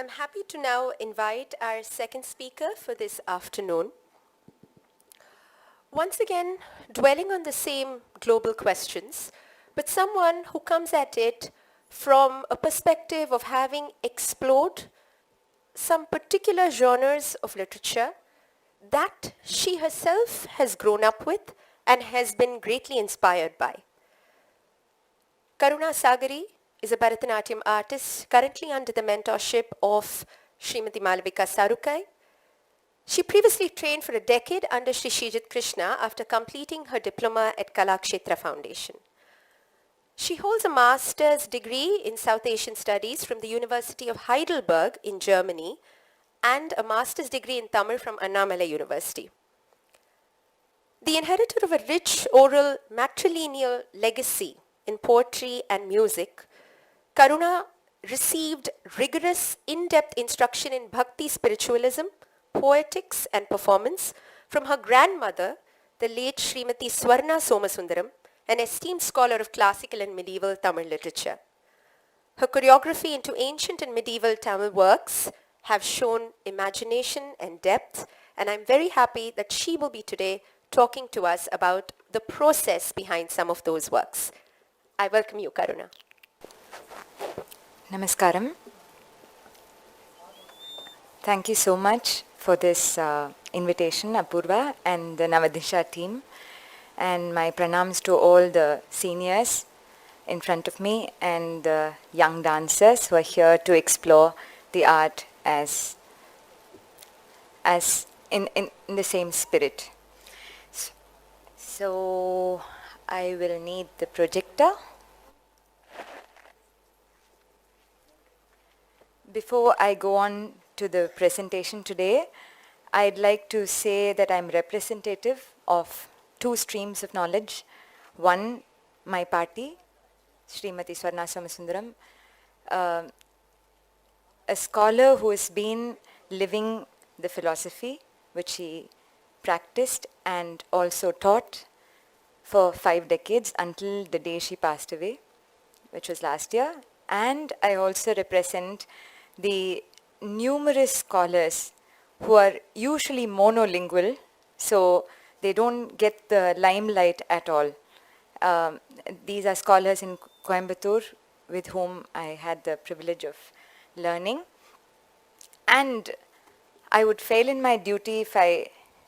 I'm happy to now invite our second speaker for this afternoon. Once again, dwelling on the same global questions, but someone who comes at it from a perspective of having explored some particular genres of literature that she herself has grown up with and has been greatly inspired by. Karuna Sagari is a Bharatanatyam artist currently under the mentorship of Srimati Malavika Sarukai. She previously trained for a decade under Sri Shrijit Krishna after completing her diploma at Kalakshetra Foundation. She holds a master's degree in South Asian Studies from the University of Heidelberg in Germany and a master's degree in Tamil from Annamalai University. The inheritor of a rich oral matrilineal legacy in poetry and music, Karuna received rigorous, in-depth instruction in Bhakti spiritualism, poetics and performance from her grandmother, the late Srimati Swarna Somasundaram, an esteemed scholar of classical and medieval Tamil literature. Her choreography into ancient and medieval Tamil works have shown imagination and depth, and I'm very happy that she will be today talking to us about the process behind some of those works. I welcome you, Karuna. Namaskaram. Thank you so much for this invitation, Apoorva and the Navadhisha team. And my pranams to all the seniors in front of me and the young dancers who are here to explore the art as in the same spirit. So I will need the projector. Before I go on to the presentation today, I'd like to say that I'm representative of two streams of knowledge. One, my party, Srimati Swarna Somasundaram, a scholar who has been living the philosophy which she practiced and also taught for 5 decades until the day she passed away, which was last year. And I also represent the numerous scholars who are usually monolingual, so they don't get the limelight at all. These are scholars in Coimbatore with whom I had the privilege of learning. And I would fail in my duty if I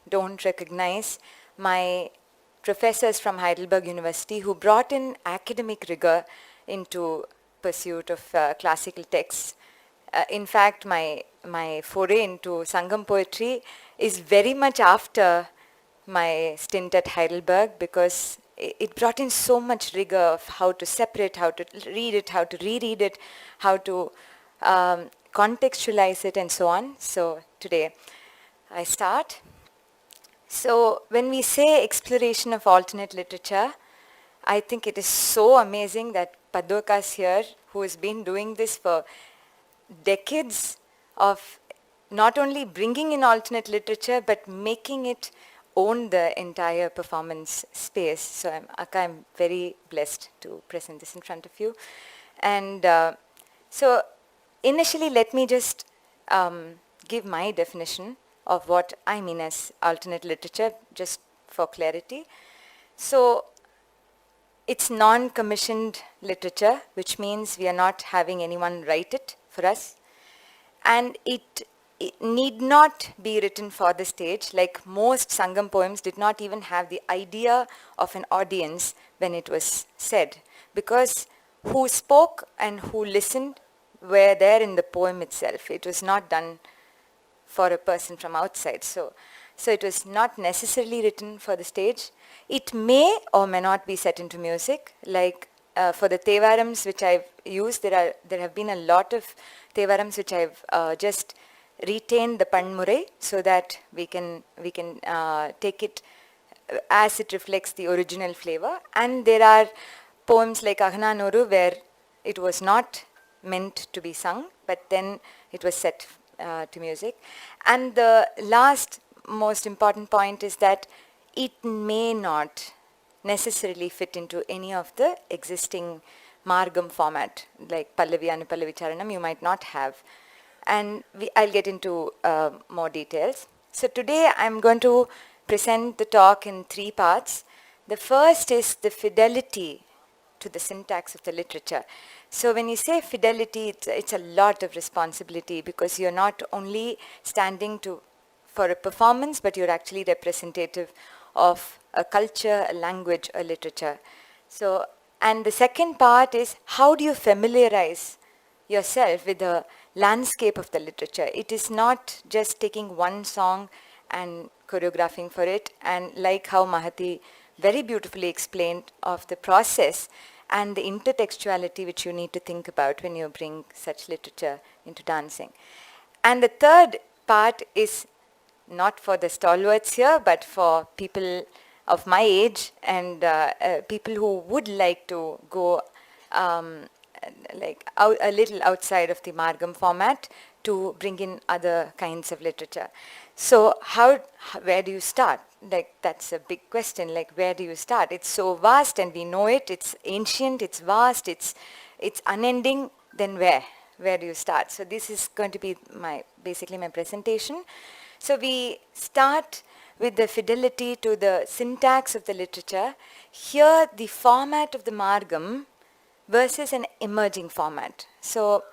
don't recognize my professors from Heidelberg University who brought in academic rigor into pursuit of classical texts. In fact, my foray into Sangam poetry is very much after my stint at Heidelberg because it brought in so much rigor of how to separate, how to read it, how to reread it, how to contextualize it and so on. So today I start. So when we say exploration of alternate literature, I think it is so amazing that Padoka is here who has been doing this for decades of not only bringing in alternate literature but making it own the entire performance space. So I'm very blessed to present this in front of you. And so initially let me just give my definition of what I mean as alternate literature, just for clarity. So it's non-commissioned literature, which means we are not having anyone write it for us. And it need not be written for the stage, like most Sangam poems did not even have the idea of an audience when it was said, because who spoke and who listened were there in the poem itself. It was not done for a person from outside. So it was not necessarily written for the stage. It may or may not be set into music, like for the Tevarams which I've used, there have been a lot of Tevarams which I've just retained the Panmurai so that we can take it as it reflects the original flavor. And there are poems like Ahana Noru where it was not meant to be sung, but then it was set to music. And the last most important point is that it may not necessarily fit into any of the existing Margam format, like Pallavi, Anupallavi, Charanam, you might not have. and I'll get into more details. So today I'm going to present the talk in three parts. The first is the fidelity to the syntax of the literature. So when you say fidelity, it's a lot of responsibility, because you're not only standing for a performance, but you're actually representative of a culture, a language, a literature. So, and the second part is, how do you familiarize yourself with the landscape of the literature? It is not just taking one song and choreographing for it, and like how Mahati very beautifully explained of the process and the intertextuality which you need to think about when you bring such literature into dancing. And the third part is not for the stalwarts here, but for people of my age and people who would like to go a little outside of the Margam format to bring in other kinds of literature. So where do you start? Like, that's a big question. Like, where do you start? It's so vast, and we know it. It's ancient, it's vast, it's unending. Then where do you start? So this is going to be basically my presentation. So we start with the fidelity to the syntax of the literature. Here, the format of the Margam versus an emerging format. So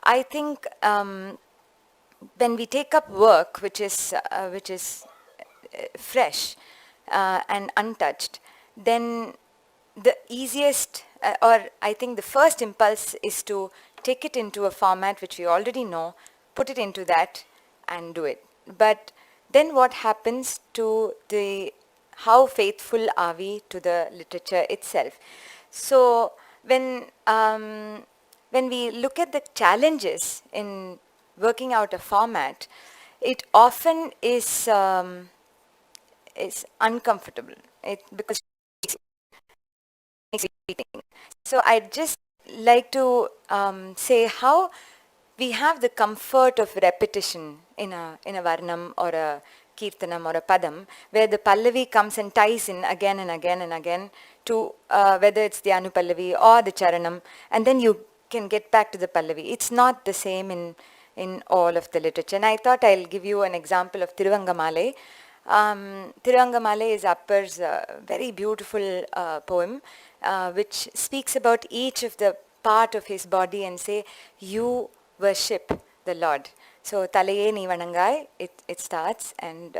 I think when we take up work which is fresh and untouched, then the easiest, or I think the first impulse is to take it into a format which we already know, put it into that and do it. But then what happens to how faithful are we to the literature itself? So when we look at the challenges in working out a format, it often is uncomfortable. Because so I'd just like to say how we have the comfort of repetition in a varnam or a kirtanam or a padam, where the pallavi comes and ties in again and again and again to whether it's the anupallavi or the charanam, and then you can get back to the pallavi. It's not the same in all of the literature. And I thought I'll give you an example of Tiruvangamale. Tiruvangamale is Appar's very beautiful poem, which speaks about each of the part of his body and say, you worship the Lord. So, Talaye ni vanangai, it starts. And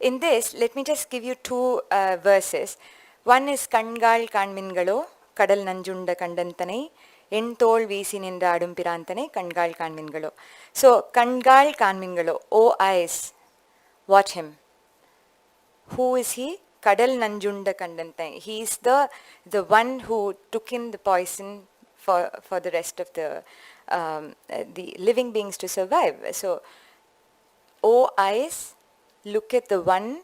in this, let me just give you two verses. One is Kangal Kanmingalo, Kadal Nanjunda Kandantanai, Entol Visi Nindadum Pirantane, Kangal Kanmingalo. So, Kangal Kanmingalo, O eyes, watch him. Who is he? Kadal Nanjunda Kandantanai. He is the one who took in the poison for the rest of the living beings to survive. So, O eyes, look at the one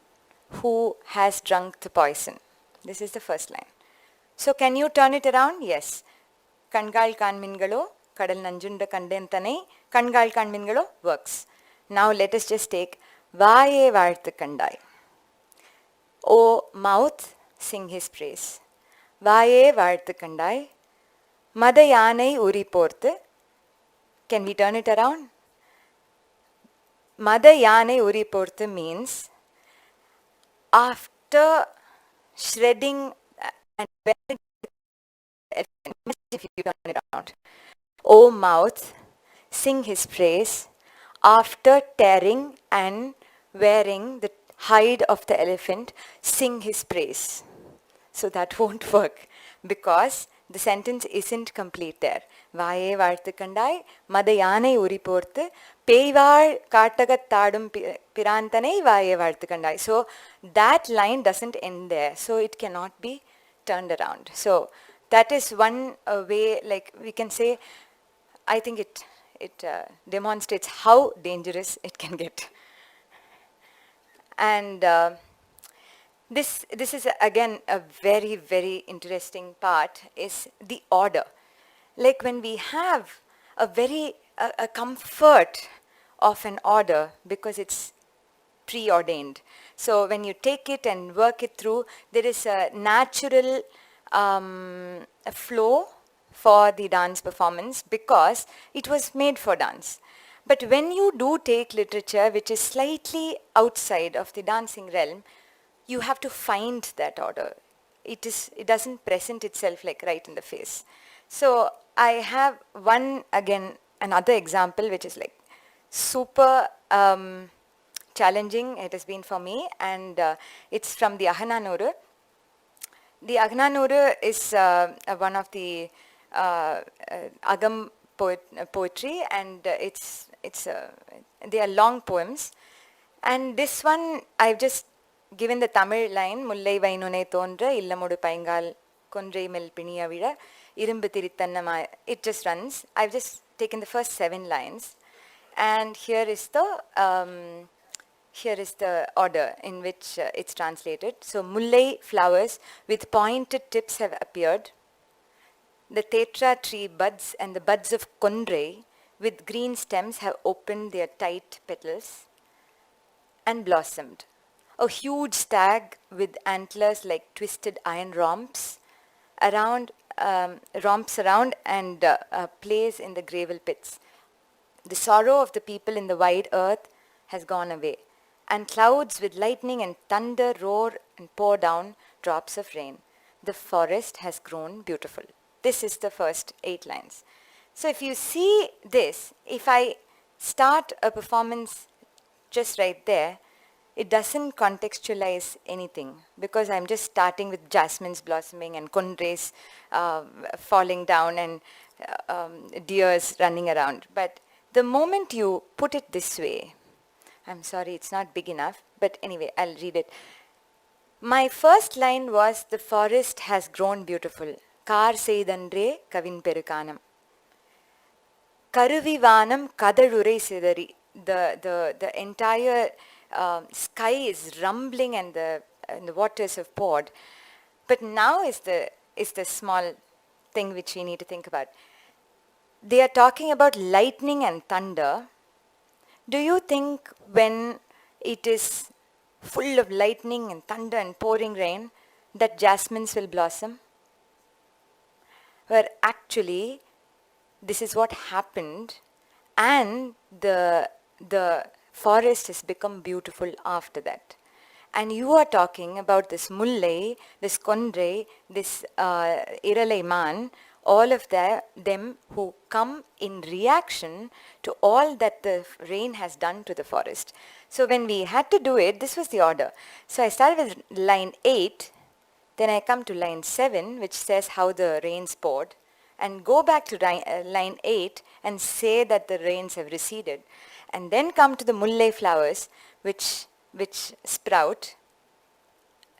who has drunk the poison. This is the first line. So can you turn it around? Yes. Kangal Kanmingalo, Kadal Nanjunda Kandantanai, Kangal Kanmingalo works. Now let us just take Vaye Varthu Kandai. O mouth, sing his praise. Vaye Varthu Kandai. Madayanai Uri Porthu. Can we turn it around? Madayanai Uri Porthu means after shredding and wearing, if you turn it around. O mouth, sing his praise after tearing and wearing the hide of the elephant, sing his praise. So that won't work, because the sentence isn't complete there. Vaye Varthu Kandai, Madayanai Uri Porthu, Peivar Kattagattadum Pirantanai Vaye Varthu Kandai. So that line doesn't end there, so it cannot be turned around. So that is one way, like we can say, I think it demonstrates how dangerous it can get. And this is again a very, very interesting part, is the order. Like when we have a comfort of an order because it's preordained. So when you take it and work it through, there is a natural a flow for the dance performance because it was made for dance. But when you do take literature which is slightly outside of the dancing realm, you have to find that order. It doesn't present itself like right in the face. So I have another example which is like super challenging it has been for me, and it's from the Ahananoru. The Ahananoru is one of the Agam poetry, and they are long poems. And this one, I've just given the Tamil line, Mullai Vainunai Thondra, Illamudu Paingal, Kondrai Mel Piniyavida, Irumbu Thiritannama. It just runs. I've just taken the first 7 lines. And here is the order in which it's translated. So, Mullai flowers with pointed tips have appeared. The tetra tree buds and the buds of Kondrai with green stems have opened their tight petals and blossomed. A huge stag with antlers like twisted iron romps around and plays in the gravel pits. The sorrow of the people in the wide earth has gone away, and clouds with lightning and thunder roar and pour down drops of rain. The forest has grown beautiful. This is the first 8 lines. So if you see this, if I start a performance just right there, it doesn't contextualize anything because I'm just starting with jasmines blossoming and kondrays falling down and deers running around. But the moment you put it this way, I'm sorry, it's not big enough, but anyway, I'll read it. My first line was, the forest has grown beautiful. Kar seydandre kavin perukanam. Karuvivanam kadalurai sidari. The entire sky is rumbling and the waters have poured. But now is the small thing which we need to think about. They are talking about lightning and thunder. Do you think when it is full of lightning and thunder and pouring rain, that jasmines will blossom? Where actually, this is what happened, and the forest has become beautiful after that. And you are talking about this mullai, this kondrai, this iralai man, all of them who come in reaction to all that the rain has done to the forest. So when we had to do it, this was the order. So I started with line 8, then I come to line 7, which says how the rains poured, and go back to line 8 and say that the rains have receded, and then come to the mullai flowers, which sprout.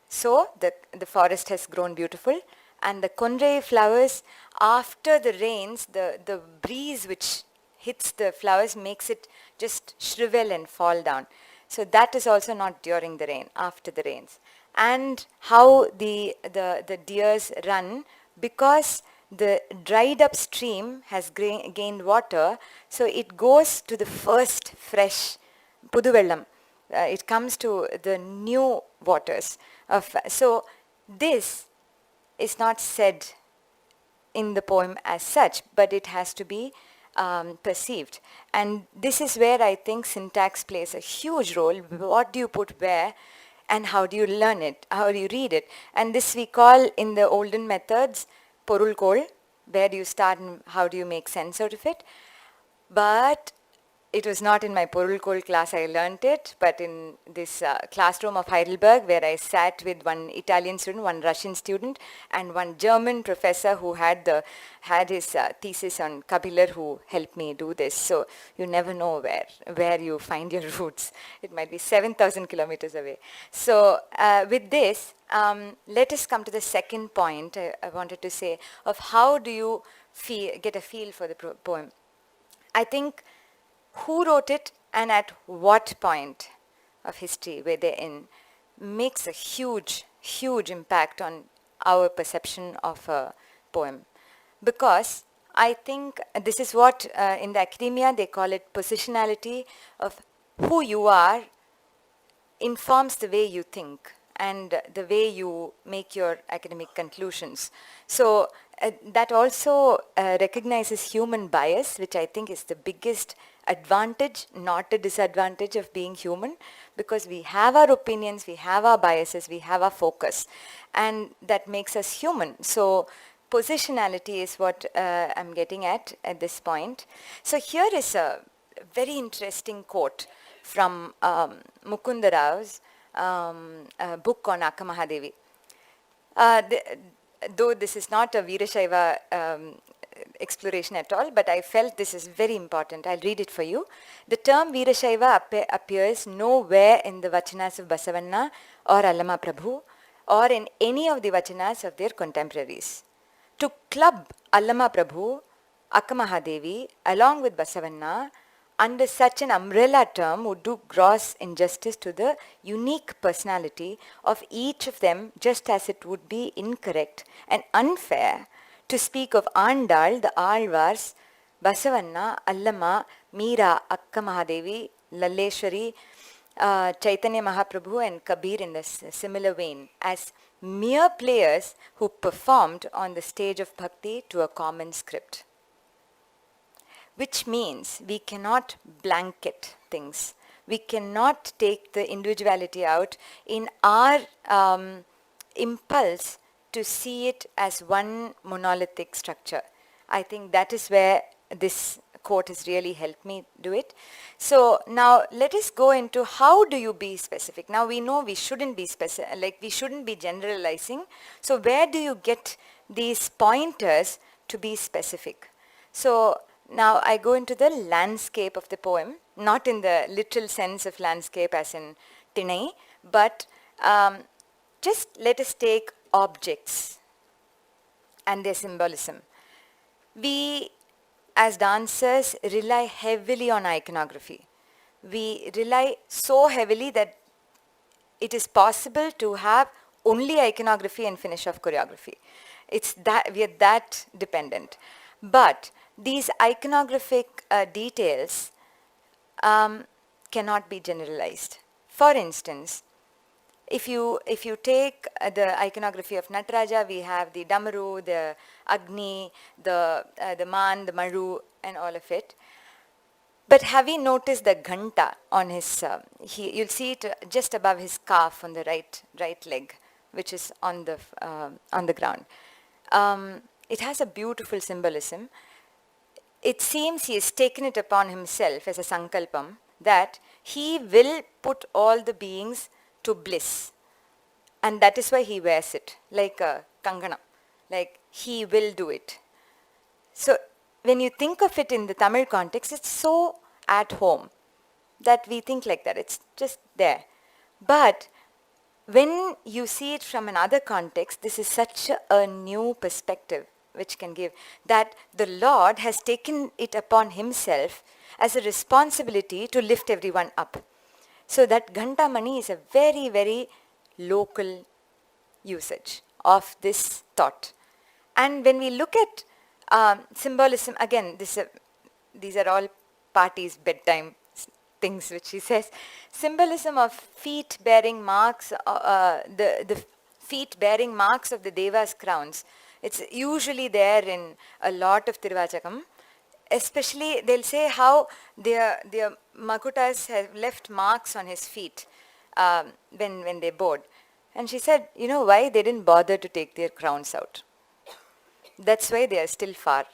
So the forest has grown beautiful, and the kondrai flowers, after the rains, the breeze which hits the flowers makes it just shrivel and fall down. So that is also not during the rain, after the rains. And how the deers run, because the dried up stream has gained water, so it goes to the first fresh puduvellam. It comes to the new waters. So this is not said in the poem as such, but it has to be perceived. And this is where I think syntax plays a huge role. What do you put where, and how do you learn it? How do you read it? And this we call in the olden methods porulkol. Where do you start and how do you make sense out of it? But it was not in my porulkol class I learnt it, but in this classroom of Heidelberg, where I sat with one Italian student, one Russian student, and one German professor who had his thesis on Kabilar, who helped me do this. So you never know where you find your roots. It might be 7,000 kilometers away. So with this, let us come to the second point I wanted to say of how do you get a feel for the poem. I think who wrote it and at what point of history were they in makes a huge, huge impact on our perception of a poem. Because I think this is what in the academia they call it positionality, of who you are informs the way you think and the way you make your academic conclusions. So that also recognizes human bias, which I think is the biggest advantage, not a disadvantage of being human, because we have our opinions, we have our biases, we have our focus, and that makes us human. So positionality is what I'm getting at this point. So here is a very interesting quote from Mukunda Rao's book on Akka Mahadevi. Though this is not a Veerashaiva exploration at all, but I felt this is very important. I'll read it for you. The term Veerashaiva appears nowhere in the Vachanas of Basavanna or Allama Prabhu or in any of the Vachanas of their contemporaries. To club Allama Prabhu, Akka Mahadevi, along with Basavanna, under such an umbrella term would do gross injustice to the unique personality of each of them, just as it would be incorrect and unfair to speak of Andal, the Alvars, Basavanna, Allama, Meera, Akka Mahadevi, Lalleshwari, Chaitanya Mahaprabhu and Kabir in a similar vein as mere players who performed on the stage of bhakti to a common script. Which means we cannot blanket things. We cannot take the individuality out in our impulse to see it as one monolithic structure. I think that is where this quote has really helped me do it. So now let us go into how do you be specific. Now we know we shouldn't be specific, like we shouldn't be generalizing. So where do you get these pointers to be specific? So now I go into the landscape of the poem, not in the literal sense of landscape as in Chennai, but just let us take objects and their symbolism. We as dancers rely heavily on iconography. We rely so heavily that it is possible to have only iconography and finish off choreography. It's that we are that dependent. But these iconographic details cannot be generalized. For instance, if you take the iconography of Nataraja, we have the Damaru, the Agni, the Man, the Maru, and all of it. But have you noticed the ghanta on his? You'll see it just above his calf on the right leg, which is on the ground. It has a beautiful symbolism. It seems he has taken it upon himself as a sankalpam that he will put all the beings to bliss. And that is why he wears it, like a kangana, like he will do it. So when you think of it in the Tamil context, it's so at home that we think like that. It's just there. But when you see it from another context, this is such a new perspective which can give that the Lord has taken it upon himself as a responsibility to lift everyone up. So that Ghanta Mani is a very, very local usage of this thought. And when we look at symbolism, again, these are all parties' bedtime things which he says. Symbolism of feet bearing marks, the feet bearing marks of the Devas' crowns. It's usually there in a lot of Tiruvachakam. Especially, they'll say how their makutas have left marks on his feet when they bowed. And she said, you know why? They didn't bother to take their crowns out. That's why they are still far.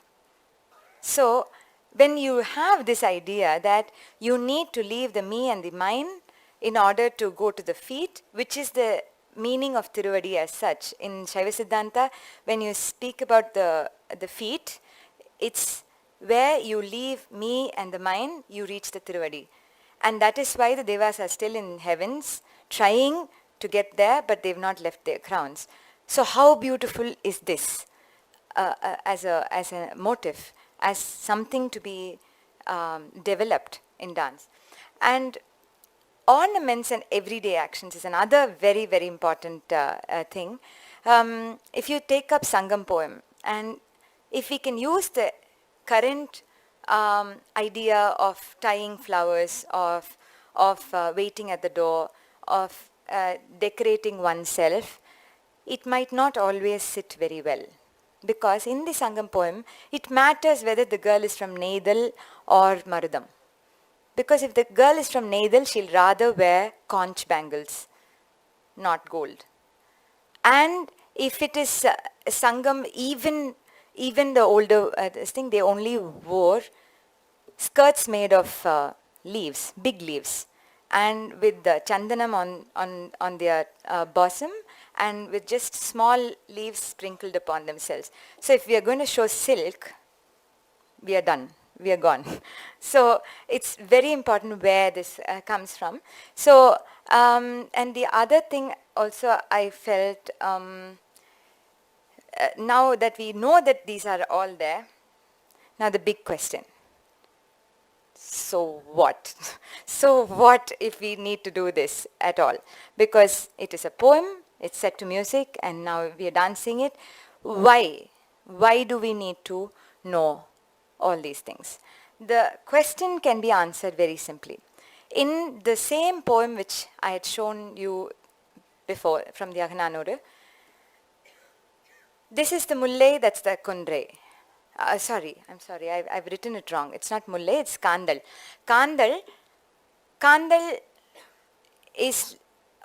So, when you have this idea that you need to leave the me and the mine in order to go to the feet, which is the meaning of Tiruvadi as such. In Shaiva Siddhanta, when you speak about the feet, it's where you leave me and the mine, you reach the Tiruvadi. And that is why the Devas are still in heavens, trying to get there, but they've not left their crowns. So how beautiful is this as a motive, as something to be developed in dance. And ornaments and everyday actions is another very, very important thing. If you take up Sangam poem, and if we can use the current idea of tying flowers, of waiting at the door, of decorating oneself, it might not always sit very well. because in the Sangam poem, it matters whether the girl is from Neidal or Marudam. Because if the girl is from Neidal, she'll rather wear conch bangles, not gold. And if it is Sangam, even the older this thing, they only wore skirts made of leaves, big leaves, and with the chandanam on their bosom, and with just small leaves sprinkled upon themselves. So if we are going to show silk, we are done. We are gone. So it's very important where this comes from. So, and the other thing also I felt, now that we know that these are all there, now the big question. So what? So what if we need to do this at all? Because it is a poem, it's set to music, and now we are dancing it. Why? Why do we need to know all these things? The question can be answered very simply. In the same poem which I had shown you before from the Ahananodu, this is the Mullai, that's the Kundre. I'm sorry, I've written it wrong. It's not Mullai, it's Kandal. Kandal is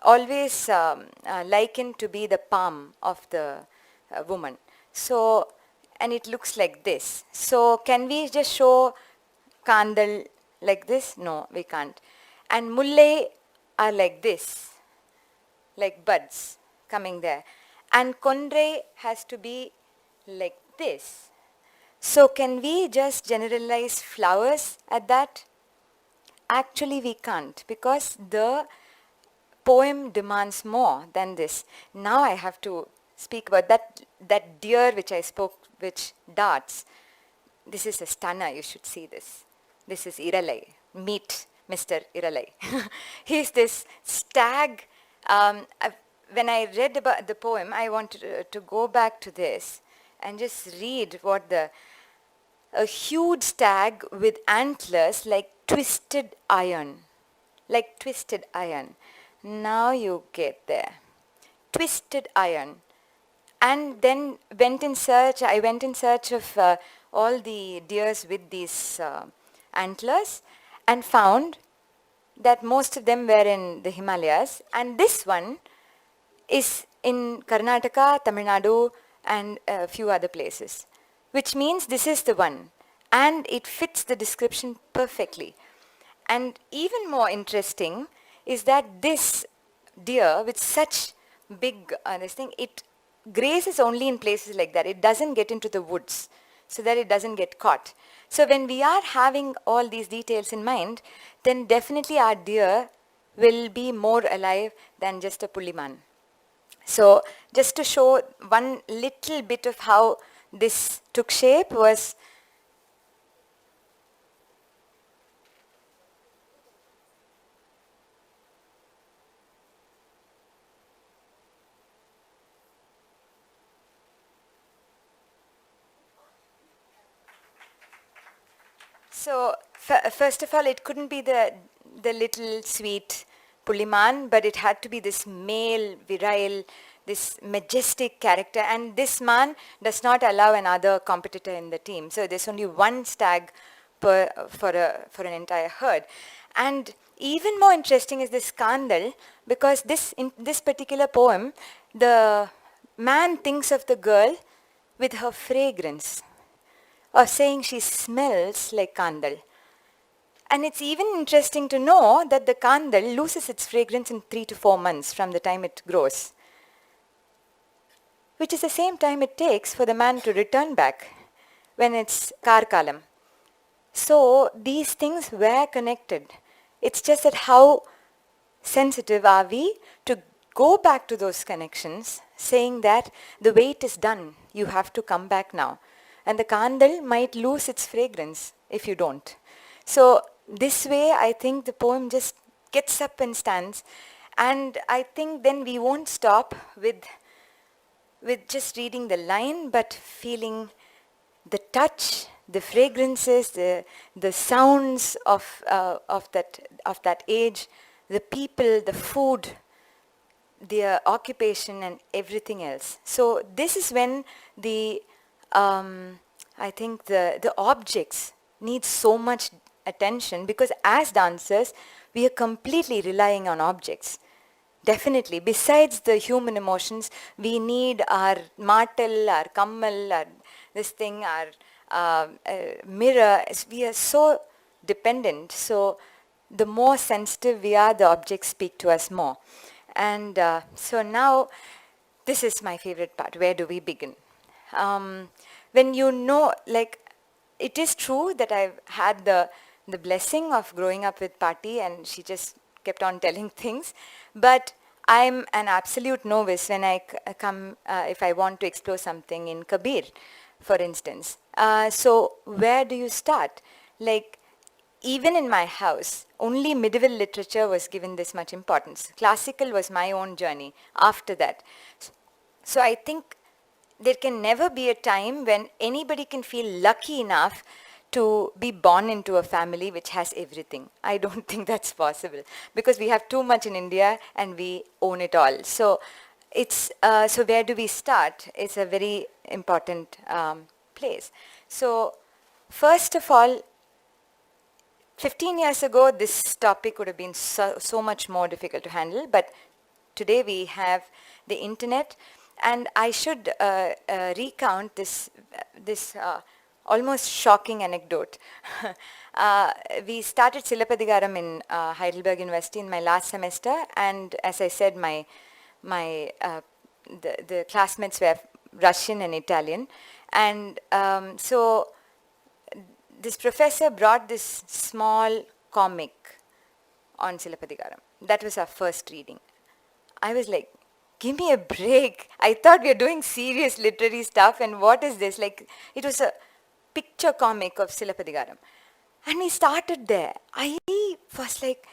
always likened to be the palm of the woman. So, and it looks like this. So, can we just show Kandal like this? No, we can't. And Mullai are like this, like buds coming there. And Kondre has to be like this. So can we just generalize flowers at that? Actually we can't, because the poem demands more than this. Now I have to speak about that deer which I spoke, which darts. This is a stunner, you should see this. This is Iralai. Meet Mr. Iralai. He's this stag. When I read about the poem, I wanted to go back to this and just read what a huge stag with antlers like twisted iron. Like twisted iron. Now you get there. Twisted iron. And then I went in search of all the deers with these antlers, and found that most of them were in the Himalayas, and this one is in Karnataka, Tamil Nadu, and a few other places, which means this is the one, and it fits the description perfectly. And even more interesting is that this deer with such big it grazes only in places like that. It doesn't get into the woods, so that it doesn't get caught. So when we are having all these details in mind, then definitely our deer will be more alive than just a pulliman. So just to show one little bit of how this took shape was, so first of all, it couldn't be the little sweet Pulliman, but it had to be this male, virile, this majestic character. And this man does not allow another competitor in the team. So there's only one stag for an entire herd. And even more interesting is this Kandal, because in this particular poem, the man thinks of the girl with her fragrance, or saying she smells like Kandal. And it's even interesting to know that the Kandal loses its fragrance in 3 to 4 months from the time it grows, which is the same time it takes for the man to return back when it's Karkalam. So these things were connected. It's just that how sensitive are we to go back to those connections, saying that the wait is done, you have to come back now. And the Kandal might lose its fragrance if you don't. So this way, I think the poem just gets up and stands. And I think then we won't stop with just reading the line, but feeling the touch, the fragrances, the sounds of that age, the people, the food, their occupation, and everything else. So this is when the I think the objects need so much attention because as dancers, we are completely relying on objects. Definitely. Besides the human emotions, we need our martel, our kammal, our this thing, our mirror. We are so dependent. So the more sensitive we are, the objects speak to us more. And so now, this is my favorite part. Where do we begin? When you know, like, it is true that I've had the blessing of growing up with Patti, and she just kept on telling things. But I'm an absolute novice when I come, if I want to explore something in Kabir, for instance. So where do you start? Like, even in my house, only medieval literature was given this much importance. Classical was my own journey after that. So I think there can never be a time when anybody can feel lucky enough to be born into a family which has everything. I don't think that's possible because we have too much in India and we own it all. So it's so where do we start? It's a very important place. So first of all, 15 years ago, this topic would have been so much more difficult to handle, but today we have the internet, and I should recount this almost shocking anecdote. We started Silapadigaram in Heidelberg University in my last semester, and as I said, the classmates were Russian and Italian, and so this professor brought this small comic on Silapadigaram. That was our first reading. I was like, give me a break. I thought we were doing serious literary stuff, and what is this? Like, it was a picture comic of Silapadigaram. And we started there. I was like,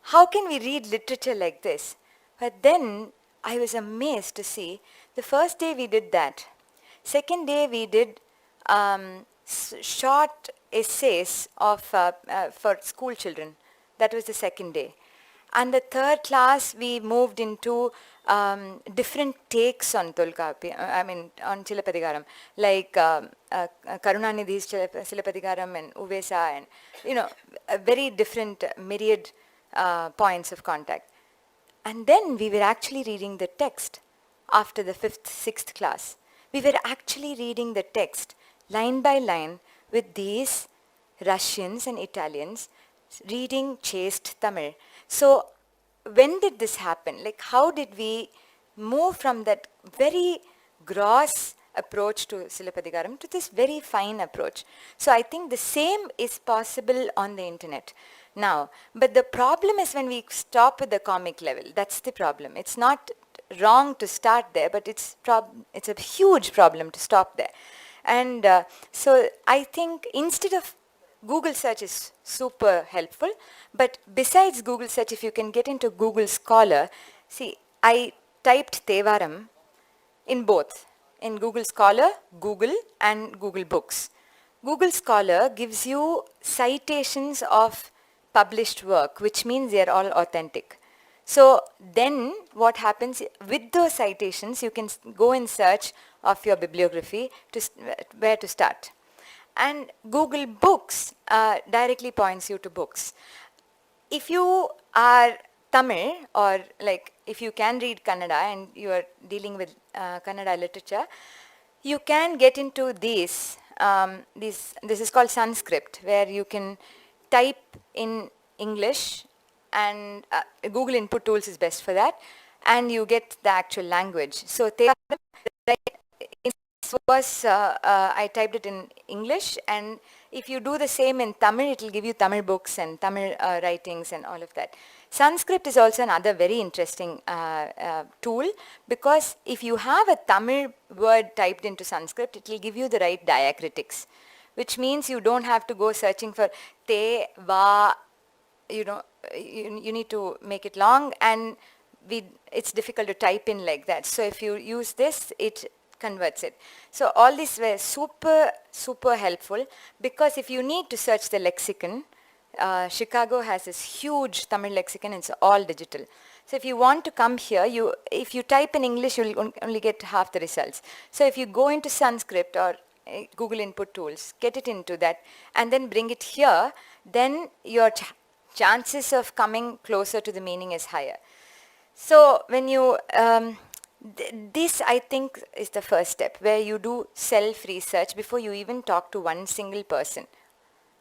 how can we read literature like this? But then I was amazed to see the first day we did that. Second day we did short essays of for school children. That was the second day. And the third class, we moved into different takes on Tolkapi, on Chilapadigaram, like Karuna Silapadigaram and Uvesa, and, very different myriad points of contact. And then we were actually reading the text after the 5th, 6th class. We were actually reading the text line by line with these Russians and Italians reading chaste Tamil. So when did this happen? Like, how did we move from that very gross approach to Silapadigaram to this very fine approach? So I think the same is possible on the internet now. But the problem is when we stop at the comic level. That's the problem. It's not wrong to start there, but it's a huge problem to stop there. And so I think instead of Google search is super helpful, but besides Google search, if you can get into Google Scholar, see, I typed Tevaram in both, in Google Scholar, Google, and Google Books. Google Scholar gives you citations of published work, which means they are all authentic. So then what happens, with those citations, you can go in search of your bibliography to where to start. And Google Books directly points you to books. If you are Tamil, or like if you can read Kannada and you are dealing with Kannada literature, you can get into this is called Sanskrit, where you can type in English, and Google Input Tools is best for that, and you get the actual language. So I typed it in English, and if you do the same in Tamil, it will give you Tamil books and Tamil writings and all of that. Sanskrit is also another very interesting tool, because if you have a Tamil word typed into Sanskrit, it will give you the right diacritics, which means you don't have to go searching for te, va, you need to make it long, and it's difficult to type in like that. So if you use this, it converts it. So all these were super, super helpful, because if you need to search the lexicon, Chicago has this huge Tamil lexicon, it's all digital. So if you want to come here, if you type in English, you'll only get half the results. So if you go into Sanskrit or Google input tools, get it into that, and then bring it here, then your chances of coming closer to the meaning is higher. So when you, this I think is the first step, where you do self-research before you even talk to one single person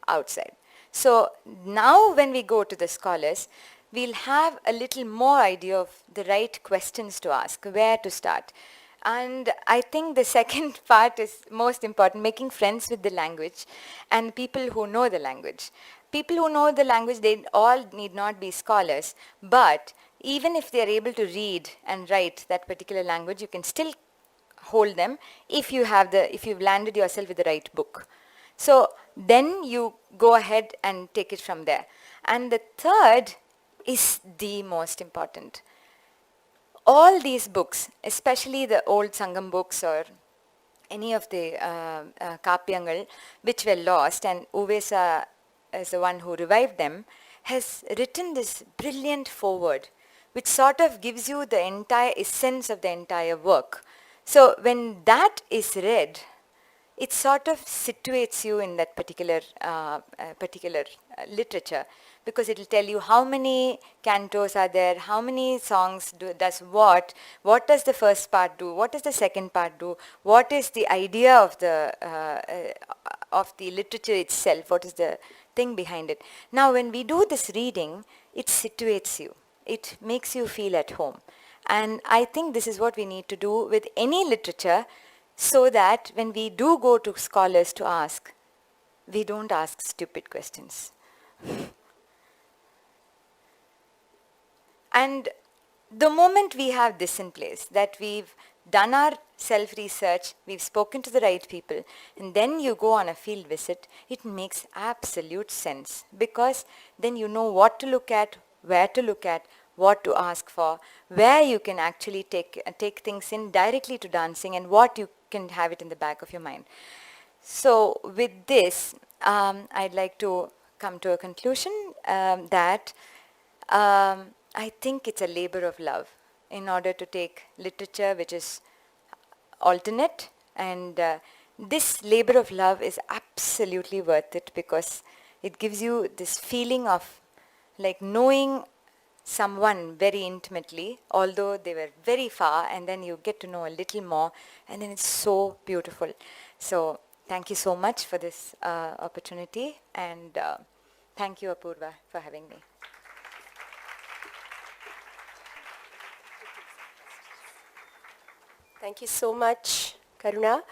outside. So now when we go to the scholars, we'll have a little more idea of the right questions to ask, where to start. And I think the second part is most important, making friends with the language and people who know the language. People who know the language, they all need not be scholars, but even if they are able to read and write that particular language, you can still hold them if you've landed yourself with the right book. So then you go ahead and take it from there. And the third is the most important. All these books, especially the old Sangam books or any of the Kapyangal which were lost, and Uvesa is the one who revived them, has written this brilliant foreword which sort of gives you the entire essence of the entire work. So when that is read, it sort of situates you in that particular literature, because it will tell you how many cantos are there, how many songs does what does the first part do, what does the second part do, what is the idea of the literature itself, what is the thing behind it. Now when we do this reading, it situates you, it makes you feel at home. And I think this is what we need to do with any literature, so that when we do go to scholars to ask, we don't ask stupid questions. And the moment we have this in place, that we've done our self-research, we've spoken to the right people, and then you go on a field visit, it makes absolute sense, because then you know what to look at, where to look at, what to ask for, where you can actually take things in directly to dancing, and what you can have it in the back of your mind. So with this, I'd like to come to a conclusion that I think it's a labor of love in order to take literature which is alternate, and this labor of love is absolutely worth it, because it gives you this feeling of like knowing someone very intimately, although they were very far, and then you get to know a little more, and then it's so beautiful. So thank you so much for this opportunity, and thank you, Apoorva, for having me. Thank you so much, Karuna.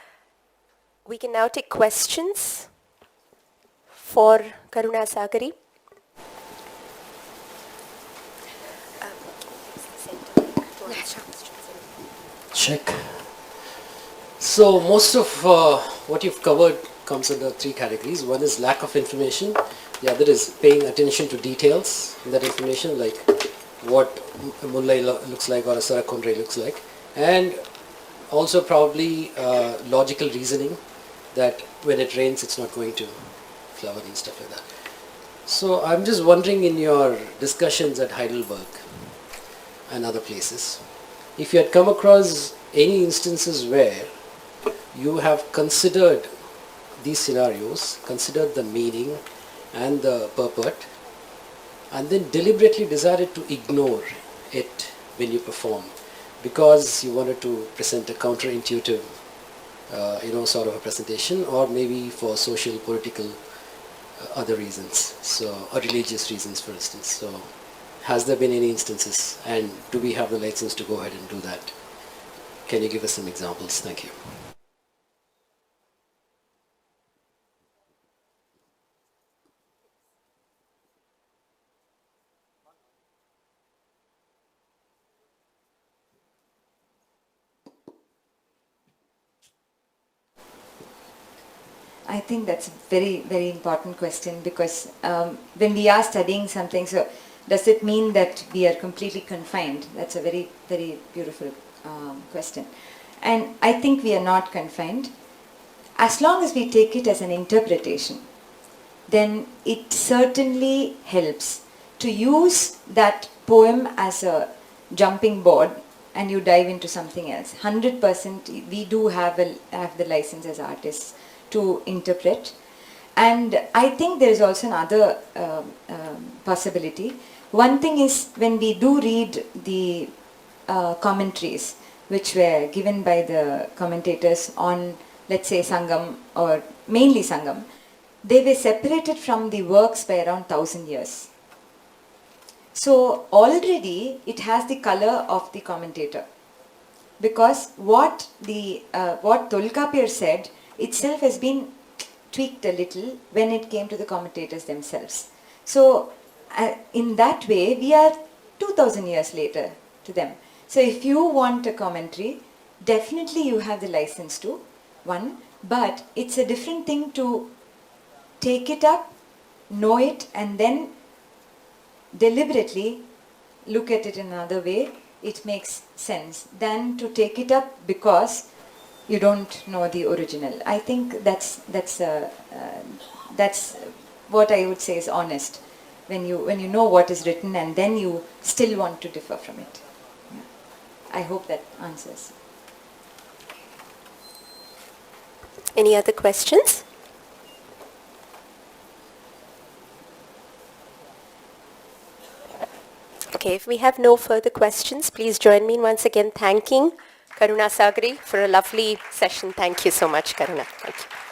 We can now take questions for Karuna Sagari. Check. So most of what you've covered comes under three categories. One is lack of information. The other is paying attention to details in that information, like what a Mullai looks like or a Sarakundre looks like. And also probably logical reasoning, that when it rains it's not going to flower and stuff like that. So I'm just wondering, in your discussions at Heidelberg and other places, if you had come across any instances where you have considered these scenarios, considered the meaning and the purport, and then deliberately decided to ignore it when you perform, because you wanted to present a counterintuitive, sort of a presentation, or maybe for social, political, other reasons, so, or religious reasons, for instance. So, has there been any instances, and do we have the license to go ahead and do that? Can you give us some examples? Thank you. I think that's a very, very important question, because when we are studying something, so does it mean that we are completely confined? That's a very, very beautiful question. And I think we are not confined. As long as we take it as an interpretation, then it certainly helps to use that poem as a jumping board and you dive into something else. 100% we do have the license as artists to interpret. And I think there is also another possibility. One thing is when we do read the commentaries which were given by the commentators on, let's say, Sangam or mainly Sangam, they were separated from the works by around 1000 years. So already it has the color of the commentator, because what Tolkappiyar said itself has been tweaked a little when it came to the commentators themselves. So in that way, we are 2000 years later to them. So if you want a commentary, definitely you have the license to, one, but it's a different thing to take it up, know it, and then deliberately look at it in another way. It makes sense than to take it up because you don't know the original. I think that's what I would say is honest. When you know what is written and then you still want to differ from it. Yeah. I hope that answers. Any other questions? Okay, if we have no further questions, please join me in once again thanking Karuna Sagari for a lovely session. Thank you so much, Karuna. Thank you.